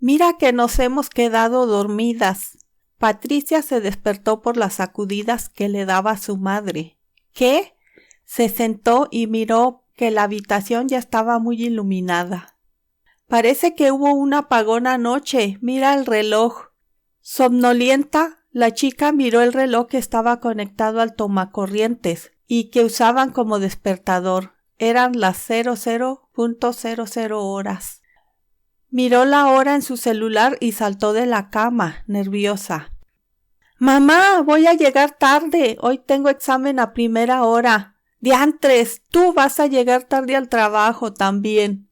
Mira que nos hemos quedado dormidas. Patricia se despertó por las sacudidas que le daba su madre. ¿Qué? Se sentó y miró que la habitación ya estaba muy iluminada. Parece que hubo un apagón anoche. Mira el reloj. Somnolienta, la chica miró el reloj que estaba conectado al tomacorrientes y que usaban como despertador. Eran las 00:00 horas. Miró la hora en su celular y saltó de la cama, nerviosa. Mamá, voy a llegar tarde. Hoy tengo examen a primera hora. Diantres, tú vas a llegar tarde al trabajo también.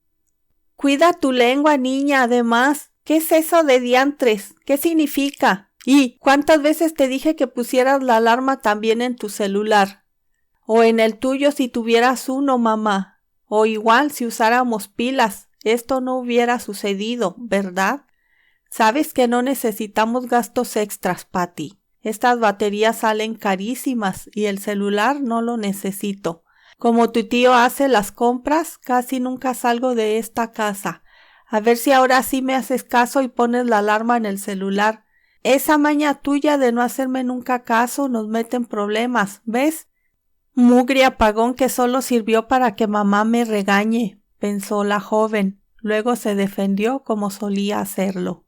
Cuida tu lengua, niña, además. ¿Qué es eso de diantres? ¿Qué significa? ¿Y cuántas veces te dije que pusieras la alarma también en tu celular? O en el tuyo si tuvieras uno, mamá. O igual si usáramos pilas. Esto no hubiera sucedido, ¿verdad? Sabes que no necesitamos gastos extras, Patty. Estas baterías salen carísimas y el celular no lo necesito. Como tu tío hace las compras, casi nunca salgo de esta casa. A ver si ahora sí me haces caso y pones la alarma en el celular. Esa maña tuya de no hacerme nunca caso nos mete en problemas, ¿ves? Mugre apagón que solo sirvió para que mamá me regañe, pensó la joven. Luego se defendió como solía hacerlo.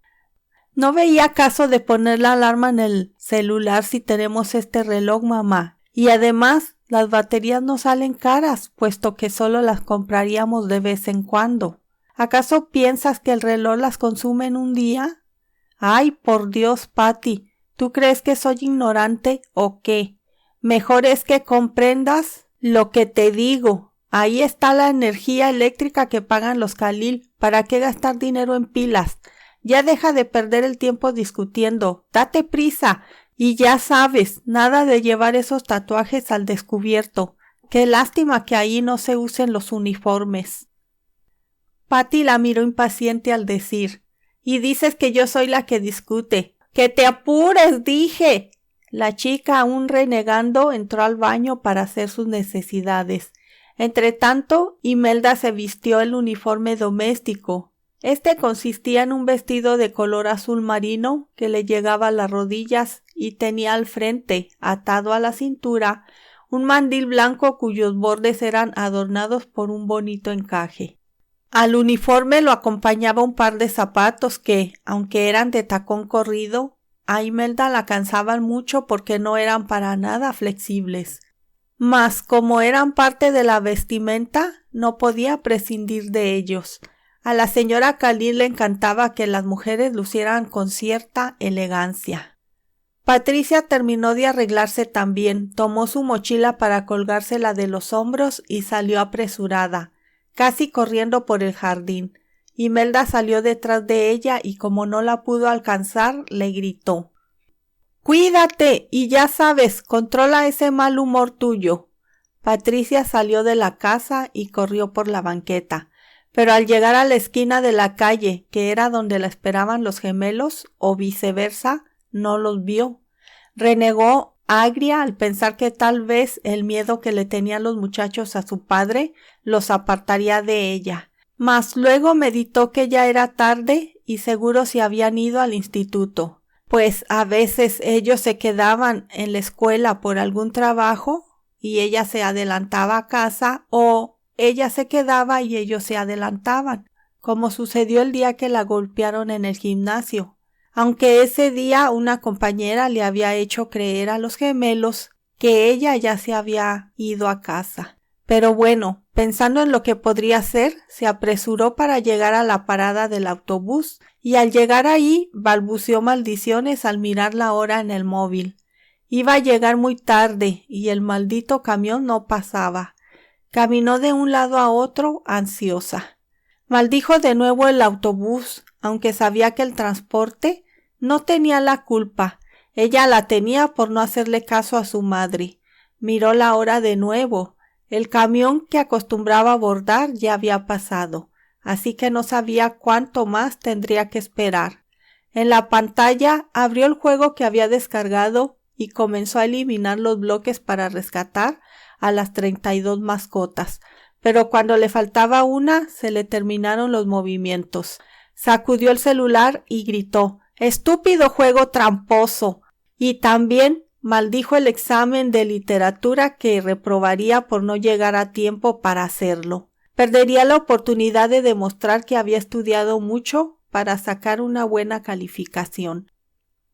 No veía caso de poner la alarma en el celular si tenemos este reloj, mamá. Y además, las baterías no salen caras, puesto que solo las compraríamos de vez en cuando. ¿Acaso piensas que el reloj las consume en un día? Ay, por Dios, Patty, ¿tú crees que soy ignorante o qué? Mejor es que comprendas lo que te digo. Ahí está la energía eléctrica que pagan los Khalil. ¿Para qué gastar dinero en pilas? Ya deja de perder el tiempo discutiendo. Date prisa. Y ya sabes, nada de llevar esos tatuajes al descubierto. Qué lástima que ahí no se usen los uniformes. Patty la miró impaciente al decir, y dices que yo soy la que discute. ¡Que te apures, dije! La chica, aún renegando, entró al baño para hacer sus necesidades. Entretanto, Imelda se vistió el uniforme doméstico. Este consistía en un vestido de color azul marino que le llegaba a las rodillas y tenía al frente, atado a la cintura, un mandil blanco cuyos bordes eran adornados por un bonito encaje. Al uniforme lo acompañaba un par de zapatos que, aunque eran de tacón corrido, a Imelda la cansaban mucho porque no eran para nada flexibles. Mas como eran parte de la vestimenta, no podía prescindir de ellos. A la señora Khalil le encantaba que las mujeres lucieran con cierta elegancia. Patricia terminó de arreglarse también, tomó su mochila para colgársela de los hombros y salió apresurada, casi corriendo por el jardín. Imelda salió detrás de ella y como no la pudo alcanzar, le gritó: «¡Cuídate! Y ya sabes, controla ese mal humor tuyo». Patricia salió de la casa y corrió por la banqueta, pero al llegar a la esquina de la calle, que era donde la esperaban los gemelos, o viceversa, no los vio. Renegó agria al pensar que tal vez el miedo que le tenían los muchachos a su padre los apartaría de ella. Mas luego meditó que ya era tarde y seguro se habían ido al instituto, pues a veces ellos se quedaban en la escuela por algún trabajo y ella se adelantaba a casa, o ella se quedaba y ellos se adelantaban, como sucedió el día que la golpearon en el gimnasio, aunque ese día una compañera le había hecho creer a los gemelos que ella ya se había ido a casa. Pero bueno, pensando en lo que podría ser, se apresuró para llegar a la parada del autobús y al llegar ahí balbuceó maldiciones al mirar la hora en el móvil. Iba a llegar muy tarde y el maldito camión no pasaba. Caminó de un lado a otro ansiosa. Maldijo de nuevo el autobús, aunque sabía que el transporte no tenía la culpa. Ella la tenía por no hacerle caso a su madre. Miró la hora de nuevo. El camión que acostumbraba abordar ya había pasado, así que no sabía cuánto más tendría que esperar. En la pantalla abrió el juego que había descargado y comenzó a eliminar los bloques para rescatar a las 32 mascotas, pero cuando le faltaba una se le terminaron los movimientos. sacudió el celular y gritó: «¡Estúpido juego tramposo!». Y también maldijo el examen de literatura que reprobaría por no llegar a tiempo para hacerlo. Perdería la oportunidad de demostrar que había estudiado mucho para sacar una buena calificación.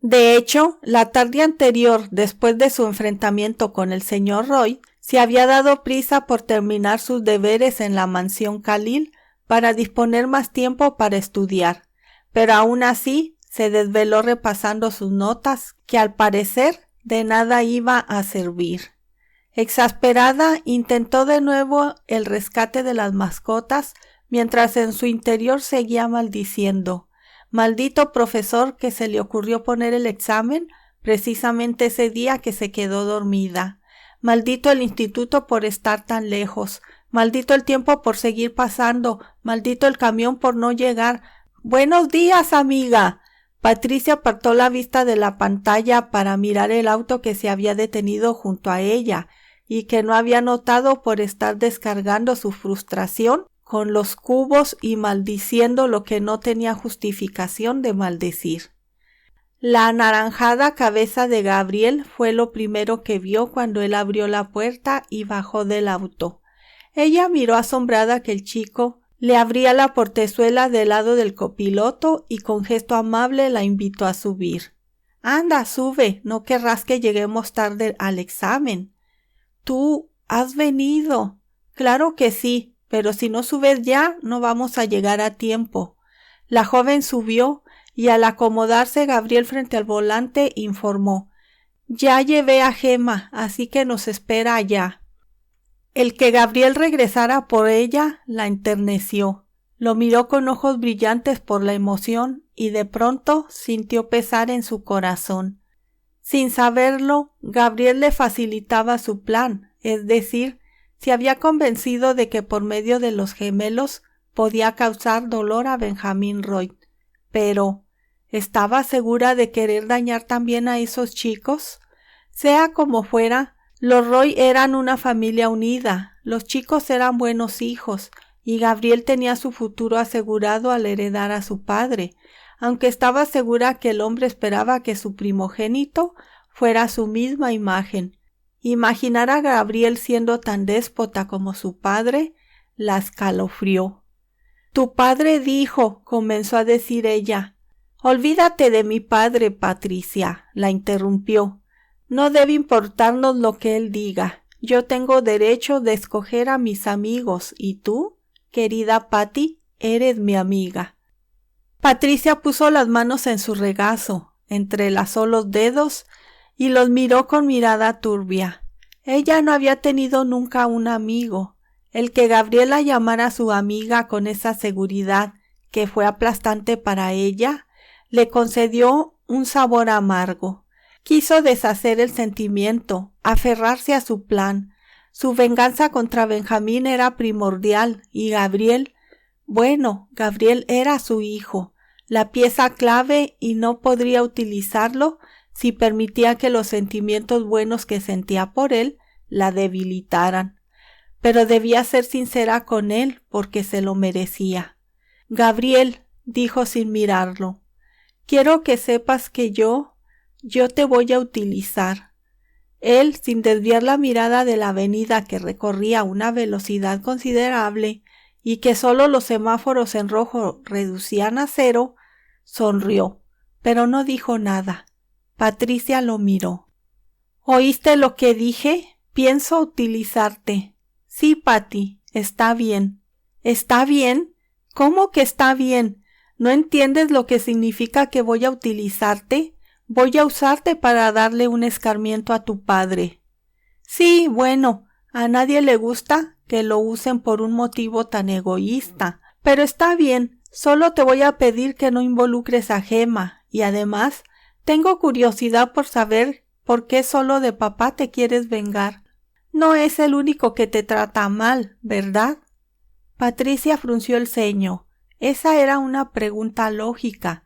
De hecho, la tarde anterior, después de su enfrentamiento con el señor Roy, se había dado prisa por terminar sus deberes en la mansión Khalil para disponer más tiempo para estudiar, pero aún así se desveló repasando sus notas, que al parecer de nada iba a servir. Exasperada, intentó de nuevo el rescate de las mascotas, mientras en su interior seguía maldiciendo: «Maldito profesor que se le ocurrió poner el examen precisamente ese día que se quedó dormida. Maldito el instituto por estar tan lejos. Maldito el tiempo por seguir pasando. Maldito el camión por no llegar. ¡Buenos días, amiga!». Patricia apartó la vista de la pantalla para mirar el auto que se había detenido junto a ella y que no había notado por estar descargando su frustración con los cubos y maldiciendo lo que no tenía justificación de maldecir. La anaranjada cabeza de Gabriel fue lo primero que vio cuando él abrió la puerta y bajó del auto. Ella miró asombrada que el chico le abría la portezuela del lado del copiloto y con gesto amable la invitó a subir. «Anda, sube, no querrás que lleguemos tarde al examen». «¿Tú has venido?» «Claro que sí, pero si no subes ya, no vamos a llegar a tiempo». La joven subió y al acomodarse Gabriel frente al volante informó: «Ya llevé a Gemma, así que nos espera allá». El que Gabriel regresara por ella la enterneció. Lo miró con ojos brillantes por la emoción y de pronto sintió pesar en su corazón. Sin saberlo, Gabriel le facilitaba su plan, es decir, se había convencido de que por medio de los gemelos podía causar dolor a Benjamín Roy. Pero, ¿estaba segura de querer dañar también a esos chicos? Sea como fuera, los Roy eran una familia unida, los chicos eran buenos hijos, y Gabriel tenía su futuro asegurado al heredar a su padre, aunque estaba segura que el hombre esperaba que su primogénito fuera su misma imagen. Imaginar a Gabriel siendo tan déspota como su padre la escalofrió. «Tu padre dijo», comenzó a decir ella. «Olvídate de mi padre, Patricia», la interrumpió. «No debe importarnos lo que él diga. Yo tengo derecho de escoger a mis amigos y tú, querida Patty, eres mi amiga». Patricia puso las manos en su regazo, entrelazó los dedos y los miró con mirada turbia. Ella no había tenido nunca un amigo. El que Gabriela llamara su amiga con esa seguridad que fue aplastante para ella, le concedió un sabor amargo. Quiso deshacer el sentimiento, aferrarse a su plan. Su venganza contra Benjamín era primordial y Gabriel era su hijo, la pieza clave, y no podría utilizarlo si permitía que los sentimientos buenos que sentía por él la debilitaran. Pero debía ser sincera con él porque se lo merecía. «Gabriel», dijo sin mirarlo, «quiero que sepas que yo te voy a utilizar». Él, sin desviar la mirada de la avenida que recorría a una velocidad considerable y que solo los semáforos en rojo reducían a 0, sonrió, pero no dijo nada. Patricia lo miró. «¿Oíste lo que dije? Pienso utilizarte». «Sí, Patty, está bien». «¿Está bien? ¿Cómo que está bien? ¿No entiendes lo que significa que voy a utilizarte? Voy a usarte para darle un escarmiento a tu padre». «Sí, bueno, a nadie le gusta que lo usen por un motivo tan egoísta, pero está bien, solo te voy a pedir que no involucres a Gemma, y además tengo curiosidad por saber por qué solo de papá te quieres vengar. No es el único que te trata mal, ¿verdad?» Patricia frunció el ceño. Esa era una pregunta lógica.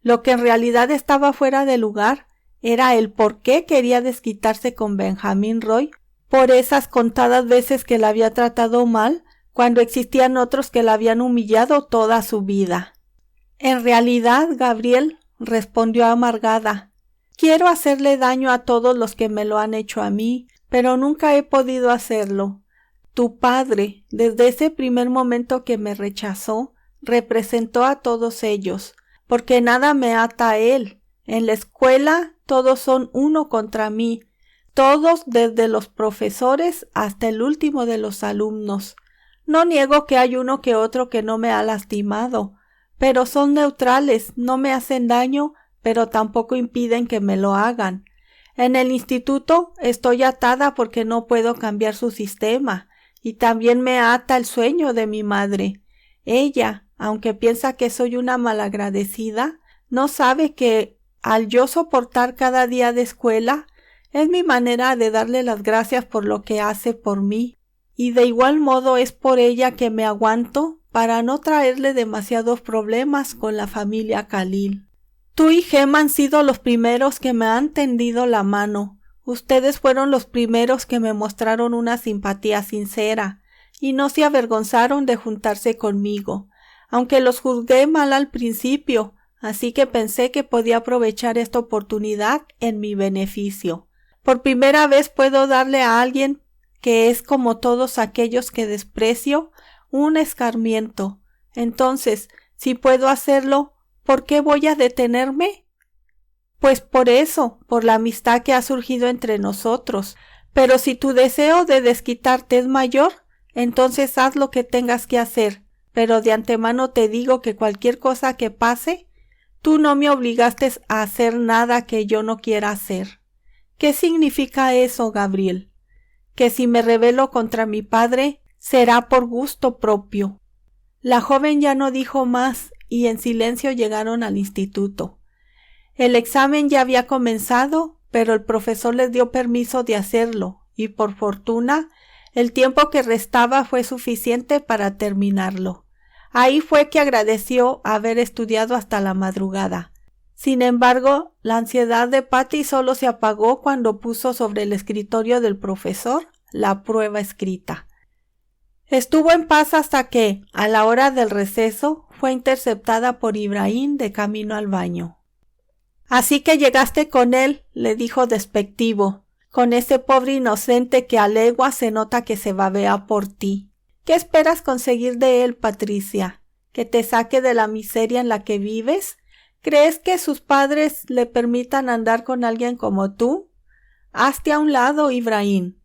Lo que en realidad estaba fuera de lugar era el por qué quería desquitarse con Benjamín Roy por esas contadas veces que la había tratado mal cuando existían otros que la habían humillado toda su vida. En realidad, Gabriel, respondió amargada, quiero hacerle daño a todos los que me lo han hecho a mí, pero nunca he podido hacerlo. Tu padre, desde ese primer momento que me rechazó, representó a todos ellos, porque nada me ata a él. En la escuela todos son uno contra mí, todos desde los profesores hasta el último de los alumnos. No niego que hay uno que otro que no me ha lastimado, pero son neutrales, no me hacen daño, pero tampoco impiden que me lo hagan. En el instituto estoy atada porque no puedo cambiar su sistema, y también me ata el sueño de mi madre. Ella, aunque piensa que soy una malagradecida, no sabe que al yo soportar cada día de escuela, es mi manera de darle las gracias por lo que hace por mí, y de igual modo es por ella que me aguanto para no traerle demasiados problemas con la familia Khalil. Tú y Gema han sido los primeros que me han tendido la mano. Ustedes fueron los primeros que me mostraron una simpatía sincera, y no se avergonzaron de juntarse conmigo, aunque los juzgué mal al principio, así que pensé que podía aprovechar esta oportunidad en mi beneficio. Por primera vez puedo darle a alguien que es como todos aquellos que desprecio, un escarmiento. Entonces, si puedo hacerlo, ¿por qué voy a detenerme? Pues por eso, por la amistad que ha surgido entre nosotros. Pero si tu deseo de desquitarte es mayor, entonces haz lo que tengas que hacer. Pero de antemano te digo que cualquier cosa que pase, tú no me obligaste a hacer nada que yo no quiera hacer. ¿Qué significa eso, Gabriel? Que si me rebelo contra mi padre, será por gusto propio. La joven ya no dijo más y en silencio llegaron al instituto. El examen ya había comenzado, pero el profesor les dio permiso de hacerlo y por fortuna el tiempo que restaba fue suficiente para terminarlo. Ahí fue que agradeció haber estudiado hasta la madrugada. Sin embargo, la ansiedad de Patty solo se apagó cuando puso sobre el escritorio del profesor la prueba escrita. Estuvo en paz hasta que, a la hora del receso, fue interceptada por Ibrahim de camino al baño. «Así que llegaste con él», le dijo despectivo, «con ese pobre inocente que a leguas se nota que se babea por ti. ¿Qué esperas conseguir de él, Patricia? ¿Que te saque de la miseria en la que vives? ¿Crees que sus padres le permitan andar con alguien como tú? Hazte a un lado, Ibrahim».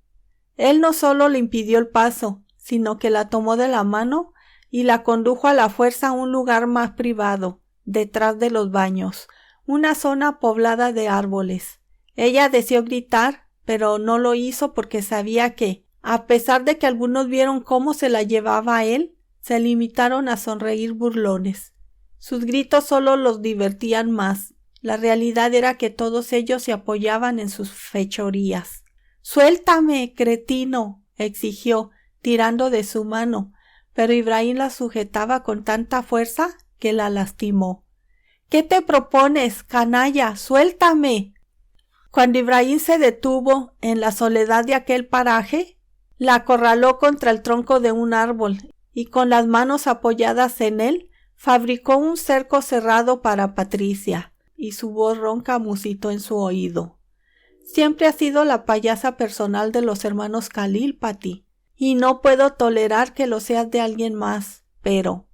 Él no solo le impidió el paso, sino que la tomó de la mano y la condujo a la fuerza a un lugar más privado, detrás de los baños, una zona poblada de árboles. Ella deseó gritar, pero no lo hizo porque sabía que, a pesar de que algunos vieron cómo se la llevaba a él, se limitaron a sonreír burlones. Sus gritos solo los divertían más. La realidad era que todos ellos se apoyaban en sus fechorías. «¡Suéltame, cretino!», exigió, tirando de su mano, pero Ibrahim la sujetaba con tanta fuerza que la lastimó. «¿Qué te propones, canalla? ¡Suéltame!». Cuando Ibrahim se detuvo en la soledad de aquel paraje, la acorraló contra el tronco de un árbol y con las manos apoyadas en él, fabricó un cerco cerrado para Patricia, y su voz ronca musitó en su oído. «Siempre has sido la payasa personal de los hermanos Khalil, Patty, y no puedo tolerar que lo seas de alguien más, pero…»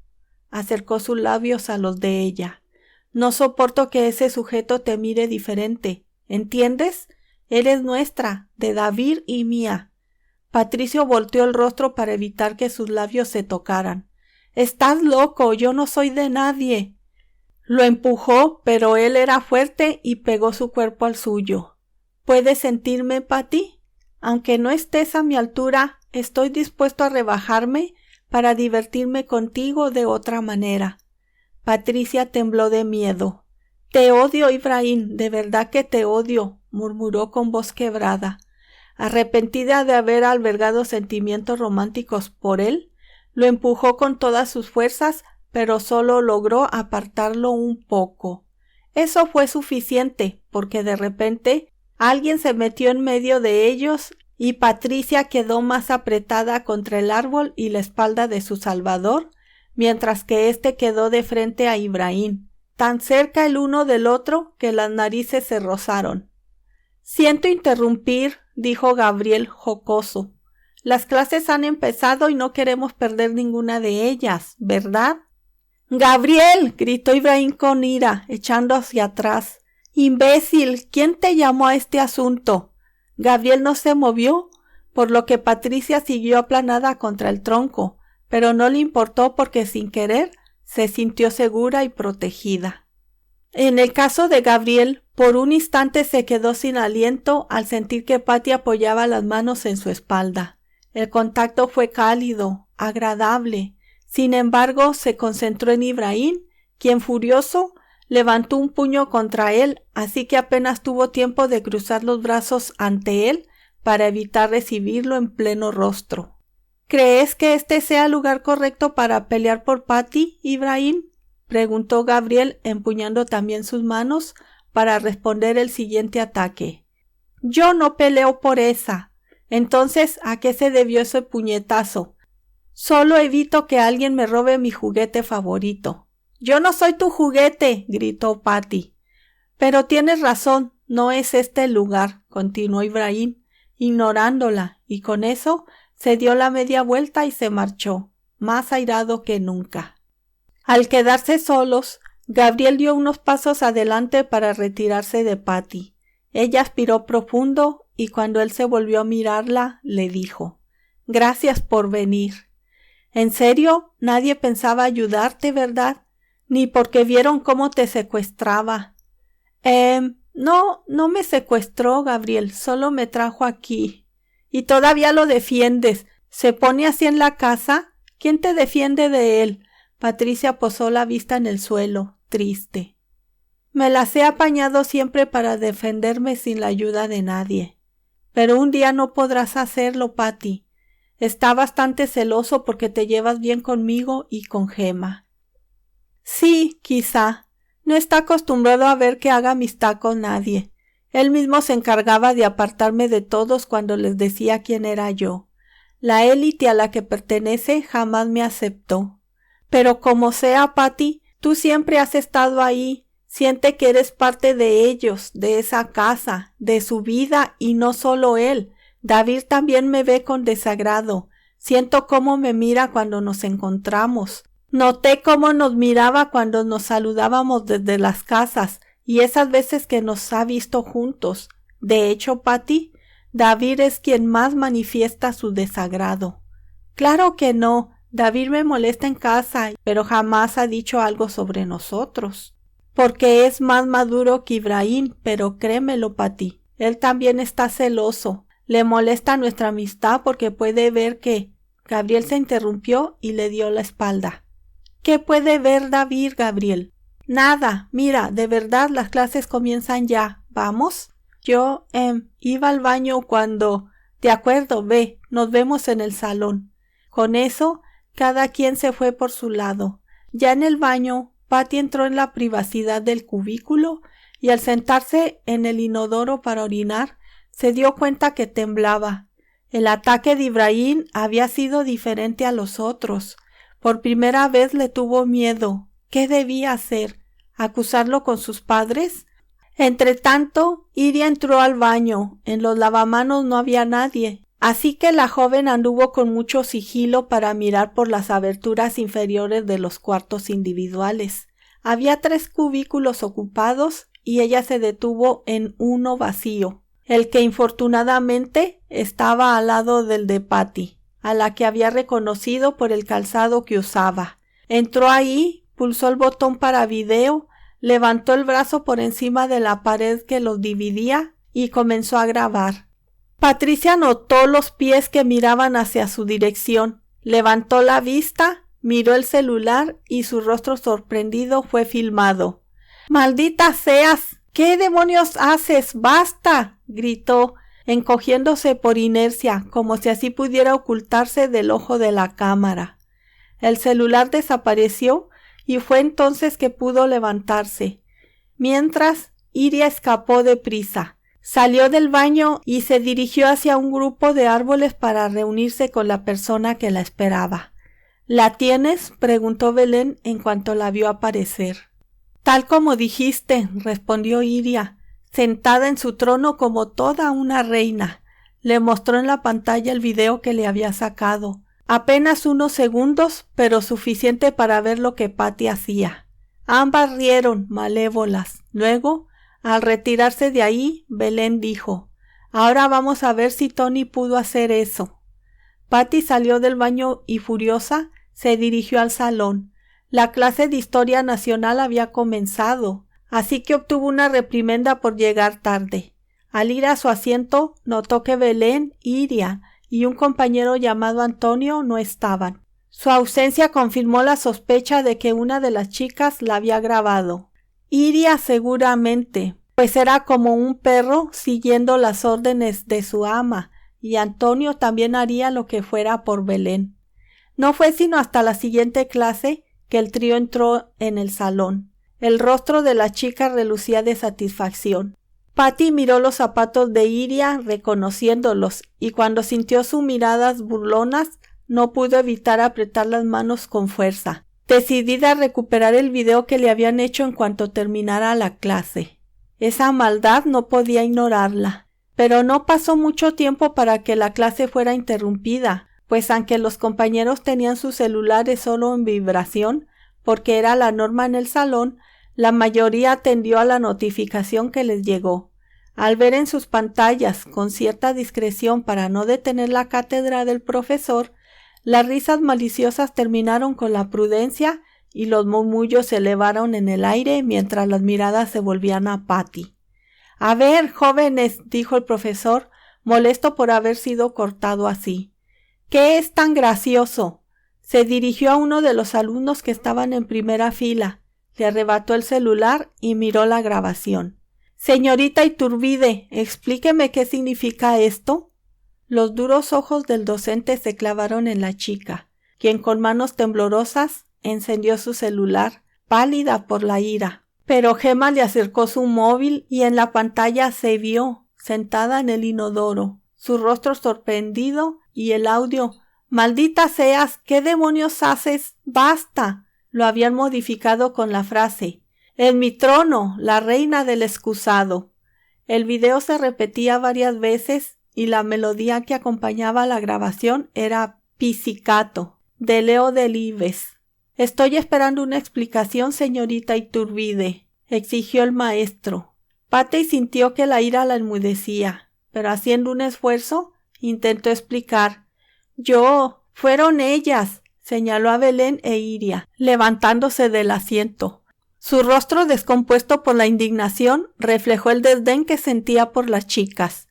acercó sus labios a los de ella. «No soporto que ese sujeto te mire diferente, ¿entiendes? Eres nuestra, de David y mía». Patricio volteó el rostro para evitar que sus labios se tocaran. «Estás loco, yo no soy de nadie». Lo empujó, pero él era fuerte y pegó su cuerpo al suyo. «¿Puedes sentirme, Patty? Aunque no estés a mi altura, estoy dispuesto a rebajarme para divertirme contigo de otra manera». Patricia tembló de miedo. «Te odio, Ibrahim, de verdad que te odio», murmuró con voz quebrada. Arrepentida de haber albergado sentimientos románticos por él, lo empujó con todas sus fuerzas, pero solo logró apartarlo un poco. Eso fue suficiente, porque de repente alguien se metió en medio de ellos y Patricia quedó más apretada contra el árbol y la espalda de su salvador, mientras que éste quedó de frente a Ibrahim, tan cerca el uno del otro que las narices se rozaron. «Siento interrumpir», dijo Gabriel jocoso. «Las clases han empezado y no queremos perder ninguna de ellas, ¿verdad?» «¡Gabriel!», gritó Ibrahim con ira, echando hacia atrás. «¡Imbécil! ¿Quién te llamó a este asunto?» Gabriel no se movió, por lo que Patricia siguió aplanada contra el tronco, pero no le importó porque sin querer se sintió segura y protegida. En el caso de Gabriel, por un instante se quedó sin aliento al sentir que Patty apoyaba las manos en su espalda. El contacto fue cálido, agradable. Sin embargo, se concentró en Ibrahim, quien furioso levantó un puño contra él, así que apenas tuvo tiempo de cruzar los brazos ante él para evitar recibirlo en pleno rostro. «¿Crees que este sea el lugar correcto para pelear por Patty, Ibrahim?», preguntó Gabriel, empuñando también sus manos para responder el siguiente ataque. «Yo no peleo por esa. Entonces, ¿a qué se debió ese puñetazo? Solo evito que alguien me robe mi juguete favorito». «Yo no soy tu juguete», gritó Patty. «Pero tienes razón, no es este el lugar», continuó Ibrahim, ignorándola, y con eso se dio la media vuelta y se marchó, más airado que nunca. Al quedarse solos, Gabriel dio unos pasos adelante para retirarse de Patty. Ella aspiró profundo y cuando él se volvió a mirarla, le dijo: «Gracias por venir. ¿En serio? Nadie pensaba ayudarte, ¿verdad? Ni porque vieron cómo te secuestraba». No me secuestró, Gabriel, solo me trajo aquí». «Y todavía lo defiendes. ¿Se pone así en la casa? ¿Quién te defiende de él?». Patricia posó la vista en el suelo, triste. «Me las he apañado siempre para defenderme sin la ayuda de nadie. Pero un día no podrás hacerlo, Patty. Está bastante celoso porque te llevas bien conmigo y con Gemma». «Sí, quizá. No está acostumbrado a ver que haga amistad con nadie. Él mismo se encargaba de apartarme de todos cuando les decía quién era yo. La élite a la que pertenece jamás me aceptó. Pero como sea, Patty, tú siempre has estado ahí. Siente que eres parte de ellos, de esa casa, de su vida, y no solo él. David también me ve con desagrado. Siento cómo me mira cuando nos encontramos. Noté cómo nos miraba cuando nos saludábamos desde las casas y esas veces que nos ha visto juntos. De hecho, Patty, David es quien más manifiesta su desagrado». «Claro que no. David me molesta en casa, pero jamás ha dicho algo sobre nosotros». «Porque es más maduro que Ibrahim, pero créemelo, Patty, él también está celoso. Le molesta nuestra amistad porque puede ver que…». Gabriel se interrumpió y le dio la espalda. «¿Qué puede ver David, Gabriel?» «Nada. Mira, de verdad las clases comienzan ya. ¿Vamos?» «Yo, iba al baño cuando…». «De acuerdo, ve, nos vemos en el salón». Con eso, cada quien se fue por su lado. Ya en el baño, Patty entró en la privacidad del cubículo y al sentarse en el inodoro para orinar, se dio cuenta que temblaba. El ataque de Ibrahim había sido diferente a los otros. Por primera vez le tuvo miedo. ¿Qué debía hacer? ¿Acusarlo con sus padres? Entretanto, Iria entró al baño. En los lavamanos no había nadie, así que la joven anduvo con mucho sigilo para mirar por las aberturas inferiores de los cuartos individuales. Había 3 cubículos ocupados y ella se detuvo en uno vacío, el que infortunadamente estaba al lado del de Patty, a la que había reconocido por el calzado que usaba. Entró ahí, pulsó el botón para video, levantó el brazo por encima de la pared que los dividía y comenzó a grabar. Patricia notó los pies que miraban hacia su dirección, levantó la vista, miró el celular y su rostro sorprendido fue filmado. «¡Maldita seas! ¿Qué demonios haces? ¡Basta!», gritó, encogiéndose por inercia, como si así pudiera ocultarse del ojo de la cámara. El celular desapareció y fue entonces que pudo levantarse. Mientras, Iria escapó deprisa. Salió del baño y se dirigió hacia un grupo de árboles para reunirse con la persona que la esperaba. ¿La tienes?, preguntó Belén en cuanto la vio aparecer. Tal como dijiste, respondió Iria, sentada en su trono como toda una reina. Le mostró en la pantalla el video que le había sacado. Apenas unos segundos, pero suficiente para ver lo que Patty hacía. Ambas rieron, malévolas. Luego, al retirarse de ahí, Belén dijo: «Ahora vamos a ver si Tony pudo hacer eso». Patty salió del baño y furiosa se dirigió al salón. La clase de Historia Nacional había comenzado, así que obtuvo una reprimenda por llegar tarde. Al ir a su asiento, notó que Belén, Iria y un compañero llamado Antonio no estaban. Su ausencia confirmó la sospecha de que una de las chicas la había grabado. Iria seguramente, pues era como un perro siguiendo las órdenes de su ama, y Antonio también haría lo que fuera por Belén. No fue sino hasta la siguiente clase que el trío entró en el salón. El rostro de la chica relucía de satisfacción. Patty miró los zapatos de Iria reconociéndolos, y cuando sintió sus miradas burlonas, no pudo evitar apretar las manos con fuerza, decidida a recuperar el video que le habían hecho en cuanto terminara la clase. Esa maldad no podía ignorarla. Pero no pasó mucho tiempo para que la clase fuera interrumpida, pues aunque los compañeros tenían sus celulares solo en vibración, porque era la norma en el salón, la mayoría atendió a la notificación que les llegó. Al ver en sus pantallas, con cierta discreción para no detener la cátedra del profesor, las risas maliciosas terminaron con la prudencia y los murmullos se elevaron en el aire mientras las miradas se volvían a Patty. «A ver, jóvenes», dijo el profesor, molesto por haber sido cortado así. «¿Qué es tan gracioso?». Se dirigió a uno de los alumnos que estaban en primera fila, le arrebató el celular y miró la grabación. «Señorita Iturbide, explíqueme qué significa esto». Los duros ojos del docente se clavaron en la chica, quien con manos temblorosas encendió su celular, pálida por la ira. Pero Gemma le acercó su móvil y en la pantalla se vio, sentada en el inodoro, su rostro sorprendido y el audio: «Maldita seas, ¿qué demonios haces? ¡Basta!». Lo habían modificado con la frase: «En mi trono, la reina del excusado». El video se repetía varias veces y la melodía que acompañaba la grabación era Pizzicato, de Leo Delibes. «Estoy esperando una explicación, señorita Iturbide», exigió el maestro. Patty sintió que la ira la enmudecía, pero haciendo un esfuerzo, intentó explicar. «Fueron ellas», señaló a Belén e Iria, levantándose del asiento. Su rostro, descompuesto por la indignación, reflejó el desdén que sentía por las chicas.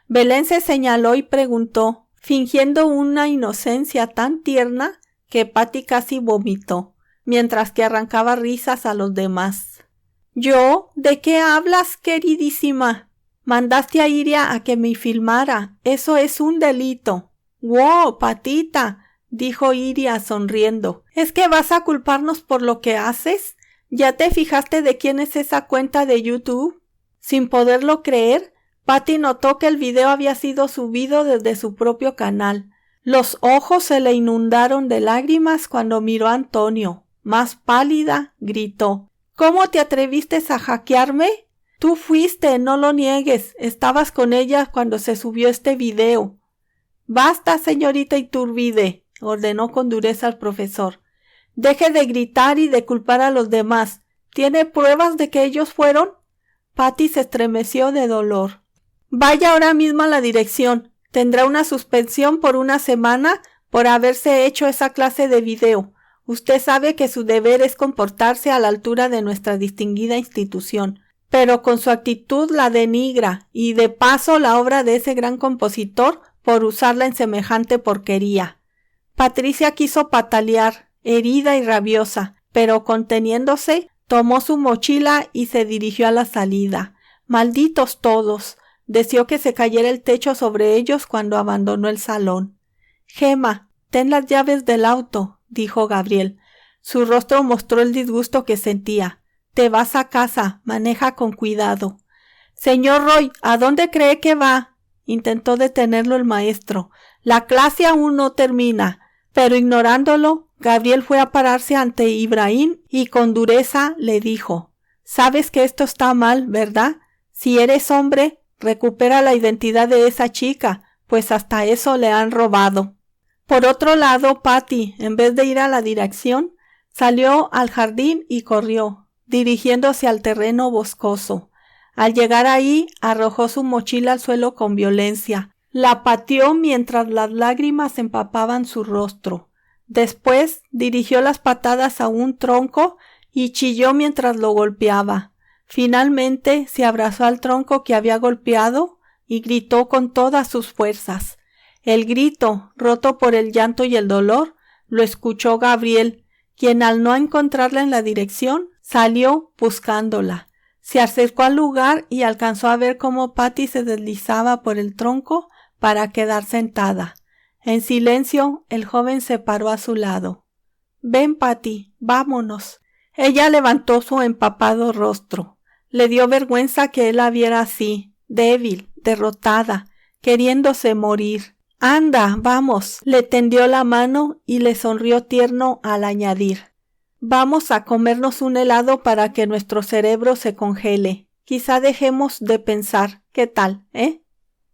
Belén se señaló y preguntó, fingiendo una inocencia tan tierna que Patty casi vomitó, mientras que arrancaba risas a los demás. «¿Yo? ¿De qué hablas, queridísima? Mandaste a Iria a que me filmara. Eso es un delito». «¡Wow, Patita!», dijo Iria sonriendo. «¿Es que vas a culparnos por lo que haces? ¿Ya te fijaste de quién es esa cuenta de YouTube?». Sin poderlo creer, Patty notó que el video había sido subido desde su propio canal. Los ojos se le inundaron de lágrimas cuando miró a Antonio. Más pálida, gritó: «¿Cómo te atreviste a hackearme? Tú fuiste, no lo niegues. Estabas con ella cuando se subió este video». «Basta, señorita Iturbide», ordenó con dureza el profesor. «Deje de gritar y de culpar a los demás. ¿Tiene pruebas de que ellos fueron?». Patty se estremeció de dolor. «Vaya ahora mismo a la dirección. Tendrá una suspensión por una semana por haberse hecho esa clase de video. Usted sabe que su deber es comportarse a la altura de nuestra distinguida institución, pero con su actitud la denigra y de paso la obra de ese gran compositor por usarla en semejante porquería». Patricia quiso patalear, herida y rabiosa, pero conteniéndose, tomó su mochila y se dirigió a la salida. «Malditos todos», deseó que se cayera el techo sobre ellos cuando abandonó el salón. «Gemma, ten las llaves del auto», dijo Gabriel. Su rostro mostró el disgusto que sentía. «Te vas a casa, maneja con cuidado». «Señor Roy, ¿a dónde cree que va?», intentó detenerlo el maestro. «La clase aún no termina». Pero ignorándolo, Gabriel fue a pararse ante Ibrahim y con dureza le dijo: «Sabes que esto está mal, ¿verdad? Si eres hombre, recupera la identidad de esa chica, pues hasta eso le han robado». Por otro lado, Patty, en vez de ir a la dirección, salió al jardín y corrió, dirigiéndose al terreno boscoso. Al llegar ahí, arrojó su mochila al suelo con violencia. La pateó mientras las lágrimas empapaban su rostro. Después dirigió las patadas a un tronco y chilló mientras lo golpeaba. Finalmente se abrazó al tronco que había golpeado y gritó con todas sus fuerzas. El grito, roto por el llanto y el dolor, lo escuchó Gabriel, quien al no encontrarla en la dirección, salió buscándola. Se acercó al lugar y alcanzó a ver cómo Patty se deslizaba por el tronco para quedar sentada. En silencio, el joven se paró a su lado. «Ven, Patty, vámonos». Ella levantó su empapado rostro. Le dio vergüenza que él la viera así, débil, derrotada, queriéndose morir. «Anda, vamos». Le tendió la mano y le sonrió tierno al añadir: «Vamos a comernos un helado para que nuestro cerebro se congele. Quizá dejemos de pensar. ¿Qué tal,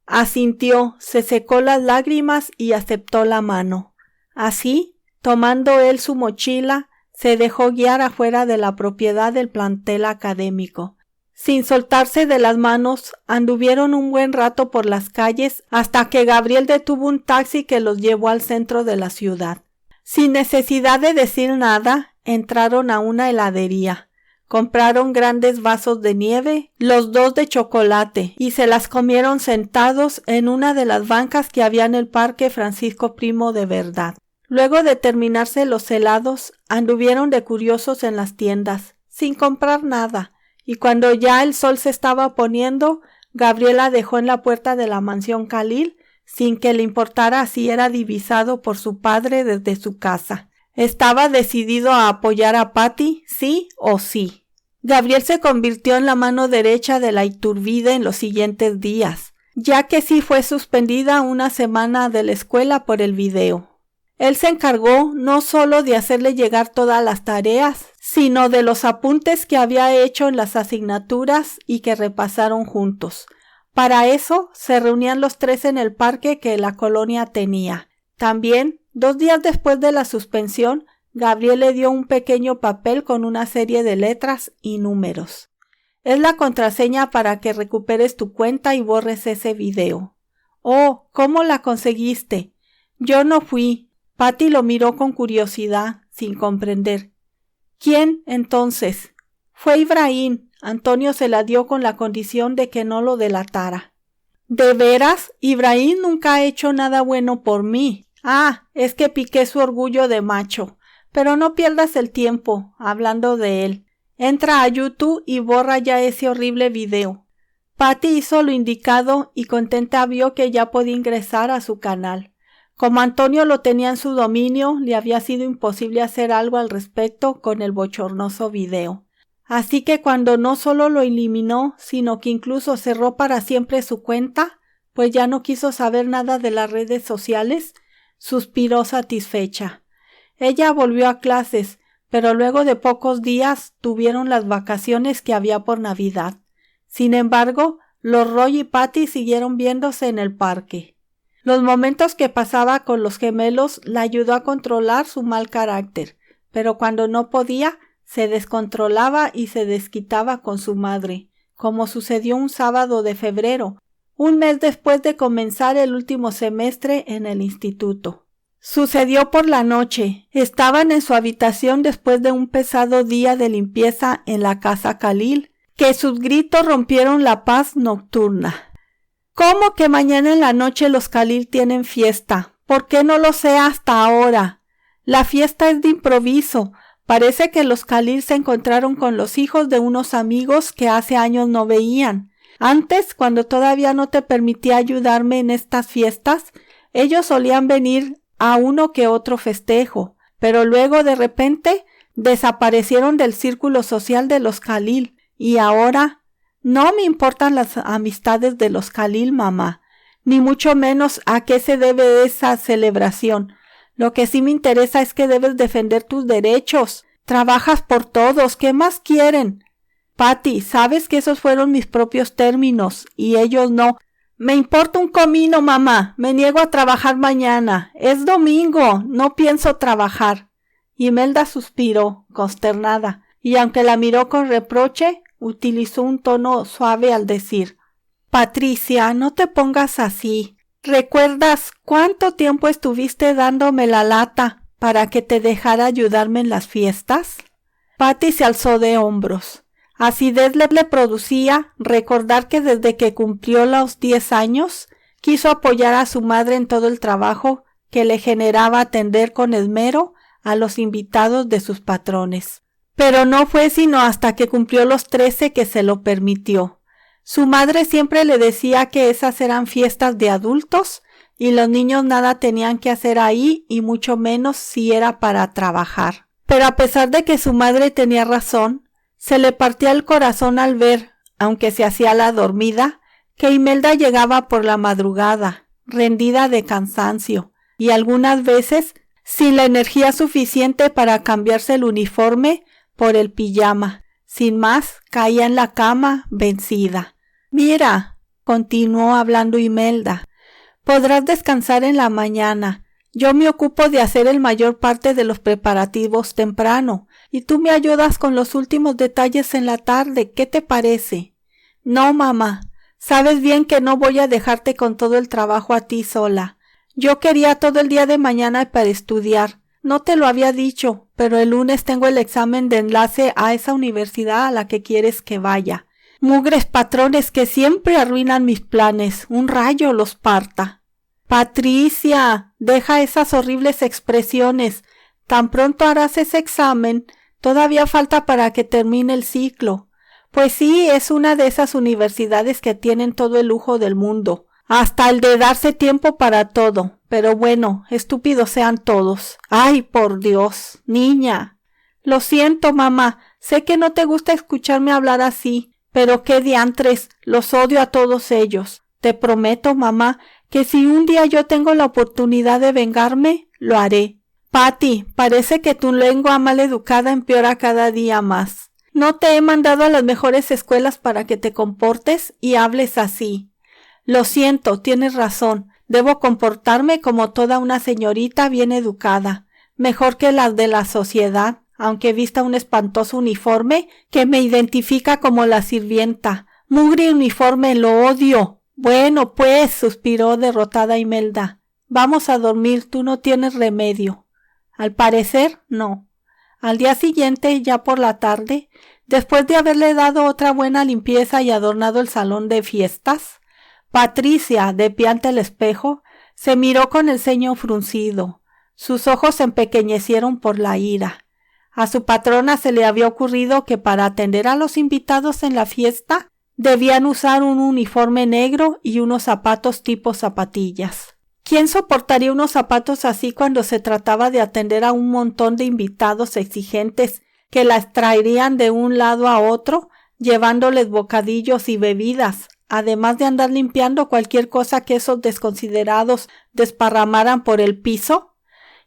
Asintió, se secó las lágrimas y aceptó la mano. Así, tomando él su mochila, se dejó guiar afuera de la propiedad del plantel académico. Sin soltarse de las manos, anduvieron un buen rato por las calles hasta que Gabriel detuvo un taxi que los llevó al centro de la ciudad. Sin necesidad de decir nada, entraron a una heladería. Compraron grandes vasos de nieve, los dos de chocolate, y se las comieron sentados en una de las bancas que había en el Parque Francisco Primo de Verdad. Luego de terminarse los helados, anduvieron de curiosos en las tiendas, sin comprar nada, y cuando ya el sol se estaba poniendo, Gabriela dejó en la puerta de la mansión Khalil, sin que le importara si era divisado por su padre desde su casa. Estaba decidido a apoyar a Patty, sí o sí. Gabriel se convirtió en la mano derecha de la Iturbide en los siguientes días, ya que sí fue suspendida una semana de la escuela por el video. Él se encargó no solo de hacerle llegar todas las tareas, sino de los apuntes que había hecho en las asignaturas y que repasaron juntos. Para eso se reunían los tres en el parque que la colonia tenía. También, 2 días después de la suspensión, Gabriel le dio un pequeño papel con una serie de letras y números. Es la contraseña para que recuperes tu cuenta y borres ese video. Oh, ¿cómo la conseguiste? Yo no fui. Patty lo miró con curiosidad, sin comprender. ¿Quién, entonces? Fue Ibrahim. Antonio se la dio con la condición de que no lo delatara. ¿De veras? Ibrahim nunca ha hecho nada bueno por mí. Ah, es que piqué su orgullo de macho. Pero no pierdas el tiempo hablando de él. Entra a YouTube y borra ya ese horrible video. Patty hizo lo indicado y contenta vio que ya podía ingresar a su canal. Como Antonio lo tenía en su dominio, le había sido imposible hacer algo al respecto con el bochornoso video. Así que cuando no solo lo eliminó, sino que incluso cerró para siempre su cuenta, pues ya no quiso saber nada de las redes sociales, suspiró satisfecha. Ella volvió a clases, pero luego de pocos días tuvieron las vacaciones que había por Navidad. Sin embargo, los Roy y Patty siguieron viéndose en el parque. Los momentos que pasaba con los gemelos la ayudó a controlar su mal carácter, pero cuando no podía, se descontrolaba y se desquitaba con su madre, como sucedió un sábado de febrero, un mes después de comenzar el último semestre en el instituto. Sucedió por la noche. Estaban en su habitación después de un pesado día de limpieza en la casa Khalil, que sus gritos rompieron la paz nocturna. ¿Cómo que mañana en la noche los Khalil tienen fiesta? ¿Por qué no lo sé hasta ahora? La fiesta es de improviso. Parece que los Khalil se encontraron con los hijos de unos amigos que hace años no veían. Antes, cuando todavía no te permitía ayudarme en estas fiestas, ellos solían venir a uno que otro festejo, pero luego de repente desaparecieron del círculo social de los Khalil y ahora no me importan las amistades de los Khalil, mamá, ni mucho menos a qué se debe esa celebración. Lo que sí me interesa es que debes defender tus derechos. Trabajas por todos. ¿Qué más quieren? Patty, sabes que esos fueron mis propios términos y ellos no. Me importa un comino, mamá. Me niego a trabajar mañana. Es domingo. No pienso trabajar. Imelda suspiró, consternada, y aunque la miró con reproche, utilizó un tono suave al decir: Patricia, no te pongas así. ¿Recuerdas cuánto tiempo estuviste dándome la lata para que te dejara ayudarme en las fiestas? Patty se alzó de hombros. Acidez le producía recordar que desde que cumplió los 10 años, quiso apoyar a su madre en todo el trabajo que le generaba atender con esmero a los invitados de sus patrones. Pero no fue sino hasta que cumplió los 13 que se lo permitió. Su madre siempre le decía que esas eran fiestas de adultos y los niños nada tenían que hacer ahí y mucho menos si era para trabajar. Pero a pesar de que su madre tenía razón, se le partía el corazón al ver, aunque se hacía la dormida, que Imelda llegaba por la madrugada, rendida de cansancio, y algunas veces sin la energía suficiente para cambiarse el uniforme por el pijama. Sin más, caía en la cama, vencida. Mira, continuó hablando Imelda, podrás descansar en la mañana. Yo me ocupo de hacer el mayor parte de los preparativos temprano, y tú me ayudas con los últimos detalles en la tarde. ¿Qué te parece? No, mamá, sabes bien que no voy a dejarte con todo el trabajo a ti sola. Yo quería todo el día de mañana para estudiar. No te lo había dicho, pero el lunes tengo el examen de enlace a esa universidad a la que quieres que vaya. Mugres patrones que siempre arruinan mis planes. Un rayo los parta. Patricia, deja esas horribles expresiones. Tan pronto harás ese examen. Todavía falta para que termine el ciclo. Pues sí, es una de esas universidades que tienen todo el lujo del mundo. Hasta el de darse tiempo para todo. Pero bueno, estúpidos sean todos. ¡Ay, por Dios! Niña. Lo siento, mamá. Sé que no te gusta escucharme hablar así. Pero qué diantres, los odio a todos ellos. Te prometo, mamá, que si un día yo tengo la oportunidad de vengarme, lo haré. Patty, parece que tu lengua maleducada empeora cada día más. No te he mandado a las mejores escuelas para que te comportes y hables así. Lo siento, tienes razón. Debo comportarme como toda una señorita bien educada, mejor que las de la sociedad, aunque vista un espantoso uniforme que me identifica como la sirvienta. Mugre uniforme, lo odio. Bueno, pues, suspiró derrotada Imelda. Vamos a dormir, tú no tienes remedio. Al parecer, no. Al día siguiente, ya por la tarde, después de haberle dado otra buena limpieza y adornado el salón de fiestas, Patricia, de pie ante el espejo, se miró con el ceño fruncido. Sus ojos se empequeñecieron por la ira. A su patrona se le había ocurrido que para atender a los invitados en la fiesta debían usar un uniforme negro y unos zapatos tipo zapatillas. ¿Quién soportaría unos zapatos así cuando se trataba de atender a un montón de invitados exigentes que las traerían de un lado a otro, llevándoles bocadillos y bebidas, además de andar limpiando cualquier cosa que esos desconsiderados desparramaran por el piso?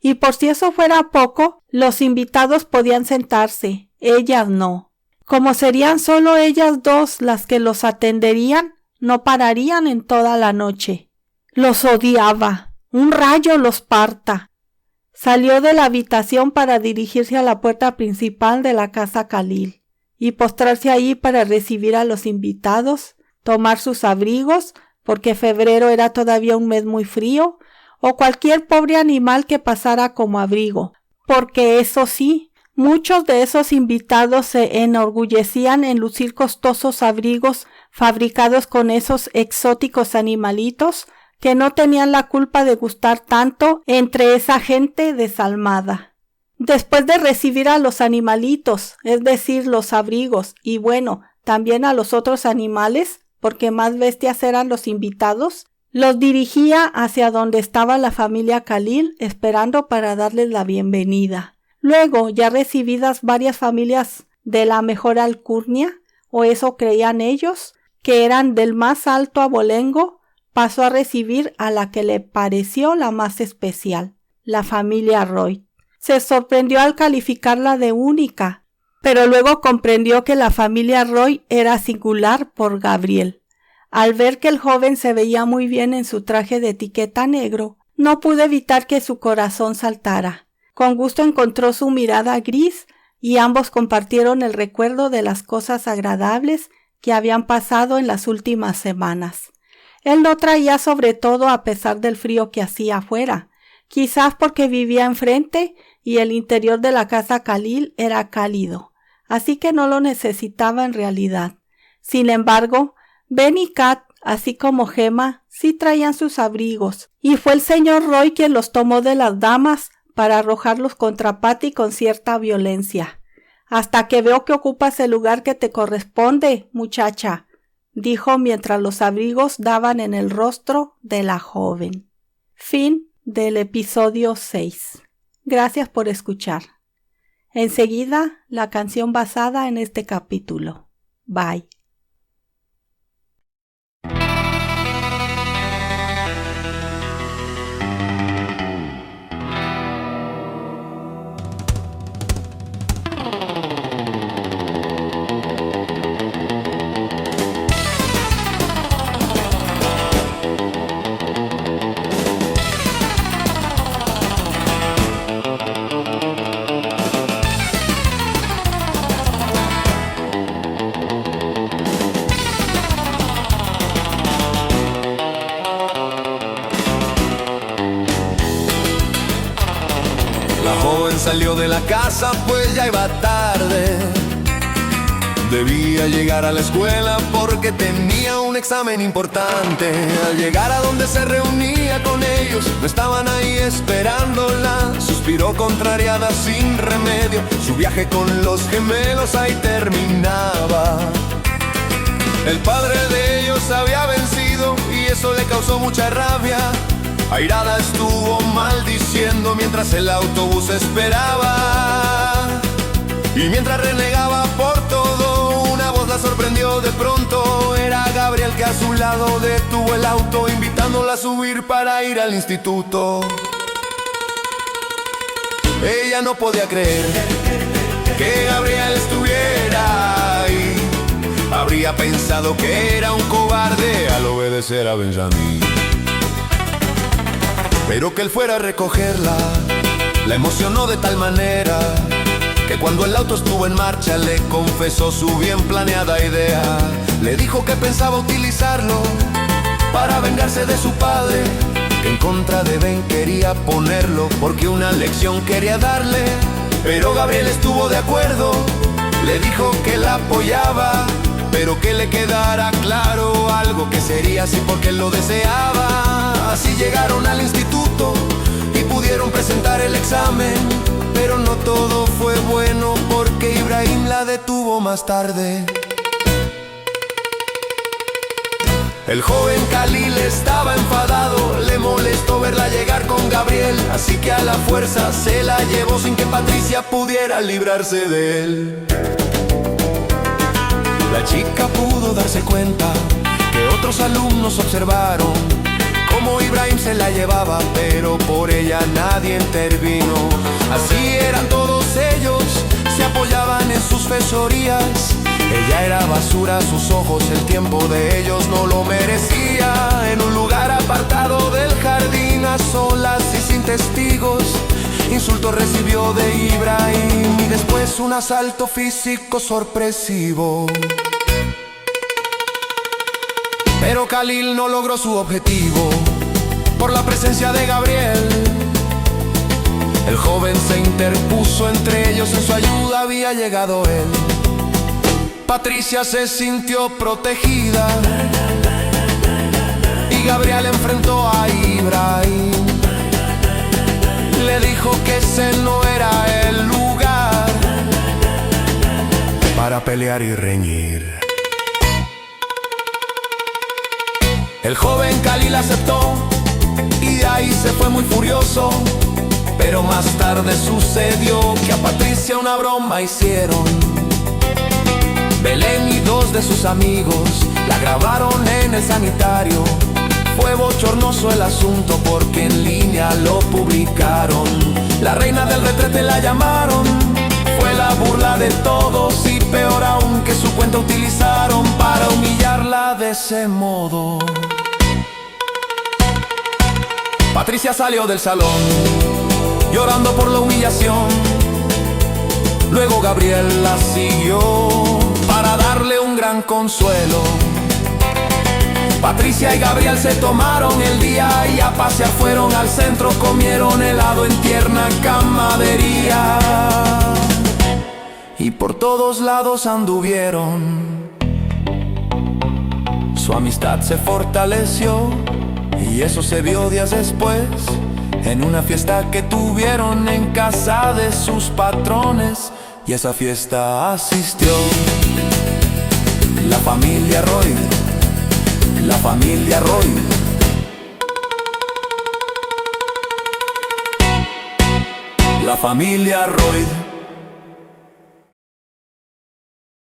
Y por si eso fuera poco, los invitados podían sentarse, ellas no. Como serían solo ellas dos las que los atenderían, no pararían en toda la noche. Los odiaba. Un rayo los parta. Salió de la habitación para dirigirse a la puerta principal de la casa Khalil y postrarse allí para recibir a los invitados, tomar sus abrigos, porque febrero era todavía un mes muy frío, o cualquier pobre animal que pasara como abrigo, porque eso sí, muchos de esos invitados se enorgullecían en lucir costosos abrigos fabricados con esos exóticos animalitos que no tenían la culpa de gustar tanto entre esa gente desalmada. Después de recibir a los animalitos, es decir, los abrigos, y bueno, también a los otros animales, porque más bestias eran los invitados, los dirigía hacia donde estaba la familia Khalil esperando para darles la bienvenida. Luego, ya recibidas varias familias de la mejor alcurnia, o eso creían ellos, que eran del más alto abolengo, pasó a recibir a la que le pareció la más especial, la familia Roy. Se sorprendió al calificarla de única, pero luego comprendió que la familia Roy era singular por Gabriel. Al ver que el joven se veía muy bien en su traje de etiqueta negro, no pudo evitar que su corazón saltara. Con gusto encontró su mirada gris y ambos compartieron el recuerdo de las cosas agradables que habían pasado en las últimas semanas. Él no traía sobre todo a pesar del frío que hacía afuera, quizás porque vivía enfrente y el interior de la casa Khalil era cálido, así que no lo necesitaba en realidad. Sin embargo, Ben y Kat, así como Gemma, sí traían sus abrigos, y fue el señor Roy quien los tomó de las damas para arrojarlos contra Patty con cierta violencia. «Hasta que veo que ocupas el lugar que te corresponde, muchacha», dijo mientras los abrigos daban en el rostro de la joven. Fin del episodio 6. Gracias por escuchar. Enseguida, la canción basada en este capítulo. Bye. Salió de la casa pues ya iba tarde. Debía llegar a la escuela porque tenía un examen importante. Al llegar a donde se reunía con ellos, no estaban ahí esperándola. Suspiró contrariada sin remedio. Su viaje con los gemelos ahí terminaba. El padre de ellos había vencido y eso le causó mucha rabia. Airada estuvo maldiciendo mientras el autobús esperaba. Y mientras renegaba por todo, una voz la sorprendió de pronto. Era Gabriel que a su lado detuvo el auto, invitándola a subir para ir al instituto. Ella no podía creer que Gabriel estuviera ahí. Habría pensado que era un cobarde al obedecer a Benjamín. Pero que él fuera a recogerla la emocionó de tal manera que cuando el auto estuvo en marcha le confesó su bien planeada idea. Le dijo que pensaba utilizarlo para vengarse de su padre, que en contra de Ben quería ponerlo porque una lección quería darle. Pero Gabriel estuvo de acuerdo, le dijo que la apoyaba, pero que le quedara claro algo que sería así porque él lo deseaba. Así llegaron al instituto y pudieron presentar el examen, pero no todo fue bueno porque Ibrahim la detuvo más tarde. El joven Khalil estaba enfadado, le molestó verla llegar con Gabriel, así que a la fuerza se la llevó sin que Patricia pudiera librarse de él. La chica pudo darse cuenta que otros alumnos observaron cómo Ibrahim se la llevaba, pero por ella nadie intervino. Así eran todos ellos, se apoyaban en sus fechorías. Ella era basura a sus ojos, el tiempo de ellos no lo merecía. En un lugar apartado del jardín, a solas y sin testigos, insultos recibió de Ibrahim y después un asalto físico sorpresivo. Pero Khalil no logró su objetivo por la presencia de Gabriel. El joven se interpuso entre ellos, en su ayuda había llegado él. Patricia se sintió protegida y Gabriel enfrentó a Ibrahim. Le dijo que ese no era el lugar para pelear y reñir. El joven Khalil aceptó y de ahí se fue muy furioso. Pero más tarde sucedió que a Patricia una broma hicieron. Belén y dos de sus amigos la grabaron en el sanitario. Fue bochornoso el asunto porque en línea lo publicaron. La reina del retrete la llamaron. Fue la burla de todos y peor aún que su cuenta utilizaron para humillarla de ese modo. Patricia salió del salón llorando por la humillación. Luego Gabriel la siguió para darle un gran consuelo. Patricia y Gabriel se tomaron el día y a pasear fueron al centro. Comieron helado en tierna camaradería y por todos lados anduvieron. Su amistad se fortaleció y eso se vio días después en una fiesta que tuvieron en casa de sus patrones. Y a esa fiesta asistió la familia Roy, la familia Roy. La familia Roy.